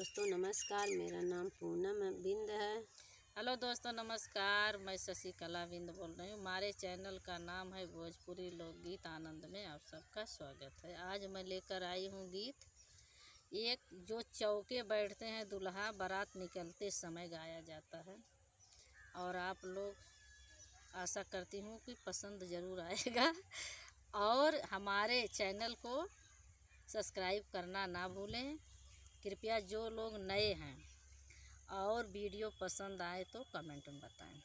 दोस्तों नमस्कार, मेरा नाम पूनम बिंद है। हेलो दोस्तों नमस्कार, मैं शशिकला बिंद बोल रही हूँ। हमारे चैनल का नाम है भोजपुरी लोकगीत आनंद में आप सबका स्वागत है। आज मैं लेकर आई हूँ गीत एक जो चौके बैठते हैं दूल्हा बारात निकलते समय गाया जाता है, और आप लोग आशा करती हूँ कि पसंद ज़रूर आएगा। और हमारे चैनल को सब्सक्राइब करना ना भूलें कृपया, जो लोग नए हैं। और वीडियो पसंद आए तो कमेंट में बताएं।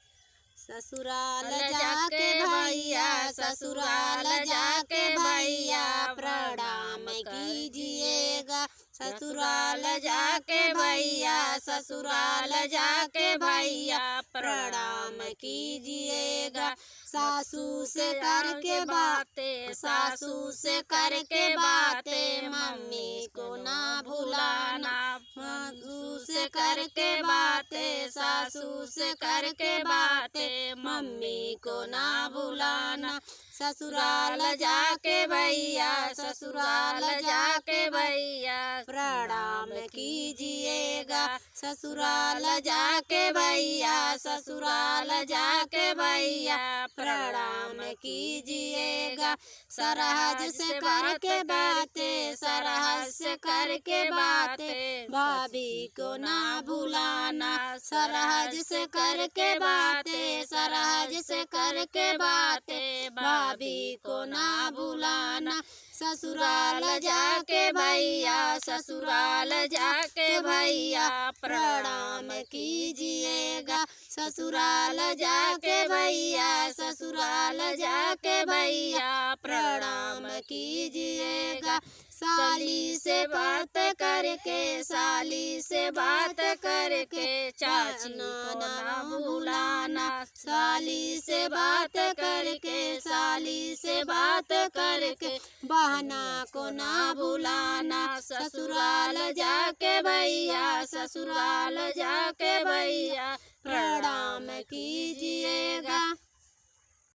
ससुराल जाके भैया, ससुराल जाके भैया प्रणाम कीजिएगा। ससुराल जाके भैया, ससुराल जाके भैया प्रणाम कीजिएगा। सासू से करके बातें, सासू से करके बातें मम्मी को ना भुलाना। सासू से करके बातें, सासू से करके बातें मम्मी को ना भुलाना। ससुराल जाके भैया, ससुराल जाके भैया प्रणाम कीजिएगा। ससुराल जाके भैया, ससुराल जाके भैया प्रणाम कीजिएगा। सरहद से करके बातें, सरहद से करके बातें भाभी को ना भुलाना। सरहद से करके बातें, सरहद से करके बातें भाभी को ना भुलाना। ससुराल जाके भैया, ससुराल जाके भैया प्रणाम कीजिएगा। ससुराल जाके भैया, ससुराल जाके भैया प्रणाम कीजिएगा। साली से बात करके, साली से बात करके चाची को ना भुलाना। साली से बात करके, साली से बात करके बहना को ना भुलाना। ससुराल जाके भैया, ससुराल जाके भैया प्रणाम कीजिएगा।